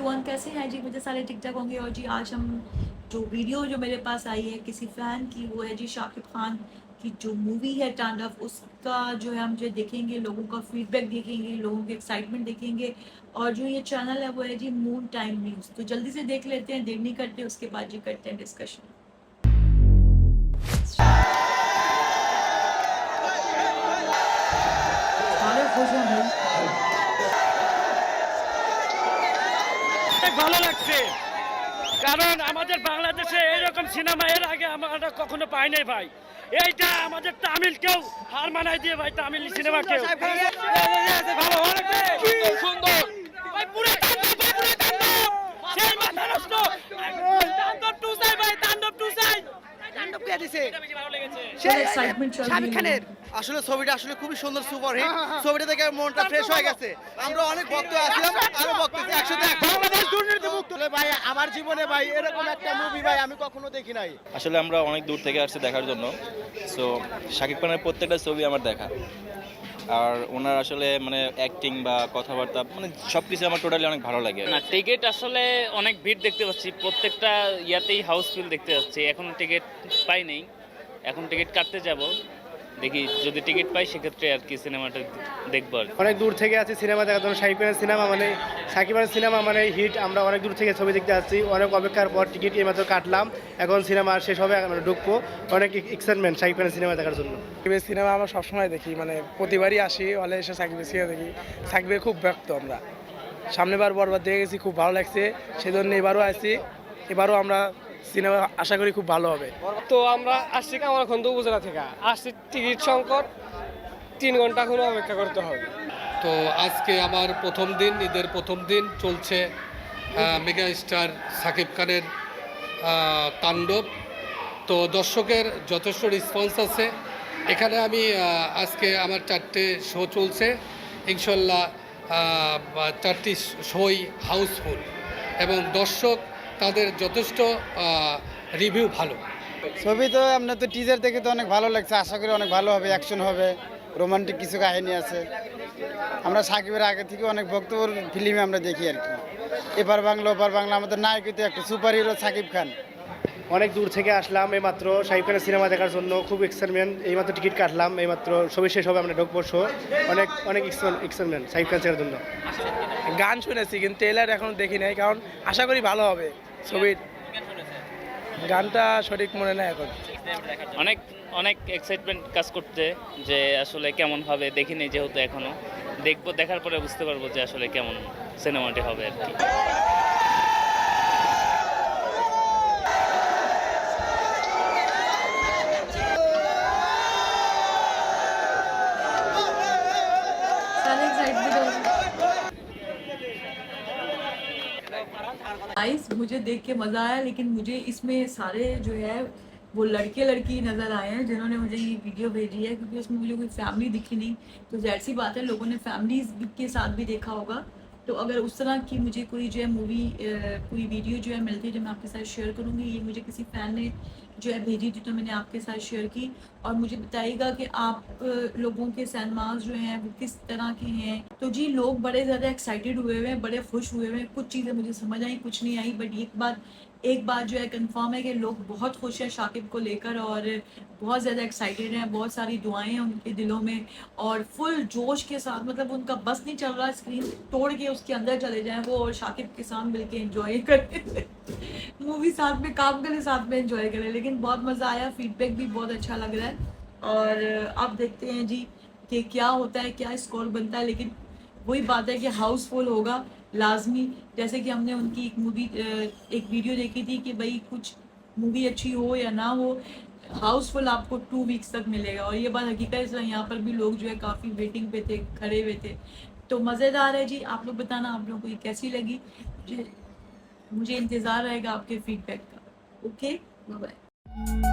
Everyone, कैसे हैं जी? मुझे सारे ठीक ठाक होंगे। और जी आज हम जो वीडियो जो मेरे पास आई है किसी फ़ैन की, वो है जी शाकिब खान की जो मूवी है तांडव, उसका जो है हम जो देखेंगे, लोगों का फीडबैक देखेंगे, लोगों के एक्साइटमेंट देखेंगे। और जो ये चैनल है वो है जी मून टाइम न्यूज़। तो जल्दी से देख लेते हैं, देर नहीं करते, उसके बाद जी करते हैं डिस्कशन। सारे खुश हैं भाई। ভালো লাগছে, কারণ আমাদের বাংলাদেশে এরকম সিনেমা এর আগে আমরা কখনো পাই নাই ভাই। এইটা আমাদের তামিল কেউ হার মানাই দিয়ে ভাই, তামিল সিনেমা কেউ ভালো সুন্দর ভাই, পুরো সেই মাথা নষ্ট তাণ্ডব টু চাই ভাই, তাণ্ডব টু চাই। তাণ্ডব কে দিছে, এটা বেশি ভালো লেগেছে সেই এক্সাইটমেন্ট চল শাকিব খানের আসলে ছবিটা আসলে খুবই সুন্দর, সুপার হিট। ছবিটা দেখে মনটা ফ্রেশ হয়ে গেছে। আমরা অনেক ভক্ত আছিলাম, আরো ভক্ত আছি, একসাথে বাংলাদেশ দুর্নীতি মুক্ত। ভাই আমার জীবনে ভাই এরকম একটা মুভি ভাই আমি কখনো দেখি নাই। আসলে আমরা অনেক দূর থেকে আসছি দেখার জন্য। সো শাকিব খানের প্রত্যেকটা ছবি আমার দেখা, আর ওনার আসলে মানে অ্যাক্টিং বা কথাবার্তা মানে সব কিছু আমার টোটালি অনেক ভালো লাগে। না, টিকিট আসলে অনেক ভিড় দেখতে পাচ্ছি, প্রত্যেকটা ইয়াতেই হাউসফুল দেখতে পাচ্ছি। এখন টিকিট পাই নেই, এখন টিকিট কাটতে যাব, দেখি যদি টিকিট পাই সেক্ষেত্রে আর কি সিনেমাটা দেখবো আর কি। অনেক দূর থেকে আছি সিনেমা দেখার জন্য। শাকিব খানের সিনেমা মানে হিট। আমরা অনেক দূর থেকে ছবি দেখতে আসছি, অনেক অপেক্ষার পর টিকিট এইমাত্র কাটলাম। এখন সিনেমা শেষ হবে, আমরা ঢুকবো। অনেক এক্সাইটমেন্ট শাকিব খানের সিনেমা দেখার জন্য। সাকিবের সিনেমা আমরা সবসময় দেখি, মানে প্রতিবারই আসি, হলে এসে সাকিবের সিনেমা দেখি। সাকিবের খুব ব্যক্ত আমরা সামনেবার বরবাদ দেখে গেছি, খুব ভালো লাগছে, সেজন্য এবারও আসি। এবারও আমরা সিনেমা আশা করি খুব ভালো হবে। তো আমরা আসছি কামারখন্দ উপজেলা থেকে, আসছি টিকিট সংকট, 3 ঘন্টা এখনো অপেক্ষা করতে হবে। তো আজকে আমার প্রথম দিন, ঈদের প্রথম দিন চলছে মেগা স্টার সাকিব খানের তাণ্ডব। তো দর্শকের যথেষ্ট রেসপন্স আছে এখানে। আমি আজকে আমার 4টে শো চলছে, ইনশাল্লাহ 4টি শোই হাউসফুল এবং দর্শক তাদের যথেষ্ট রিভিউ ভালো। ছবি তো আপনার তো টিজার দেখে তো অনেক ভালো লাগছে, আশা করি অনেক ভালো হবে, অ্যাকশন হবে, রোমান্টিক কিছু কাহিনী আছে। আমরা সাকিবের আগে থেকে অনেক ভক্তর ফিল্মে আমরা দেখি আর কি। এপার বাংলা ওপার বাংলা, আমাদের নায়ক তো একটা সুপার হিরো সাকিব খান। অনেক দূর থেকে আসলাম এইমাত্র শাকিব খানের সিনেমা দেখার জন্য, খুব এক্সাইটমেন্ট। এইমাত্র টিকিট কাটলাম, এইমাত্র ছবি শেষ হবে, আমরা ঢুকবো শো। অনেক এক্সাইটমেন্ট শাকিব খান দেখার জন্য। গান শুনেছি কিন্তু ট্রেলার এখনো দেখি নাই, কারণ আশা করি ভালো হবে ছবির। গানটা সঠিক মনে নাই এখন। অনেক অনেক এক্সাইটমেন্ট কাজ করছে যে আসলে কেমন হবে, দেখিনি যেহেতু এখনো দেখবো, দেখার পরে বুঝতে পারবো যে আসলে কেমন সিনেমাটি হবে আর কি। सारे एक्साइटमेंट हो गए। गाइस, मुझे देख के मज़ा आया, लेकिन मुझे इसमें सारे जो है वो लड़के लड़की नज़र आए हैं जिन्होंने मुझे ये वीडियो भेजी है, क्योंकि उसमें मुझे कोई फैमिली दिखी नहीं। तो जाहिर सी बात है, लोगों ने फैमिलीज के साथ भी देखा होगा। तो अगर उस तरह की मुझे कोई जो है मूवी कोई वीडियो जो है मिलती है जो मैं आपके साथ शेयर करूँगी, ये मुझे किसी फ़ैन ने जो है भेजी थी, तो मैंने आपके साथ शेयर की। और मुझे बताइएगा कि आप लोगों के सिनेमाज जो हैं वो किस तरह के हैं। तो जी लोग बड़े ज़्यादा एक्साइटेड हुए हुए हैं, बड़े खुश हुए हुए हैं। कुछ चीज़ें मुझे समझ आई, कुछ नहीं आई, बट एक बात जो है कंफर्म है कि लोग बहुत खुश हैं शाकिब को लेकर, और बहुत ज़्यादा एक्साइटेड हैं। बहुत सारी दुआएं हैं उनके दिलों में, और फुल जोश के साथ, मतलब उनका बस नहीं चल रहा, स्क्रीन तोड़ के उसके अंदर चले जाएं वो, और शाकिब के साथ मिल के इन्जॉय करें मूवी साथ में, काम करें, साथ में इन्जॉय करें। लेकिन बहुत मज़ा आया, फीडबैक भी बहुत अच्छा लग रहा है। और अब देखते हैं जी कि क्या होता है, क्या स्कोर बनता है। लेकिन वही बात है कि हाउसफुल होगा लाजमी। जैसे कि हमने उनकी एक वीडियो देखी थी कि भाई कुछ मूवी अच्छी हो या ना हो, हाउसफुल आपको 2 वीक्स तक मिलेगा। और ये बात हकीकत है, यहाँ पर भी लोग जो है काफ़ी वेटिंग पे थे, खड़े हुए थे। तो मज़ेदार है जी। आप लोग बताना आप लोगों को ये कैसी लगी। मुझे इंतज़ार रहेगा आपके फीडबैक का। Okay, bye bye.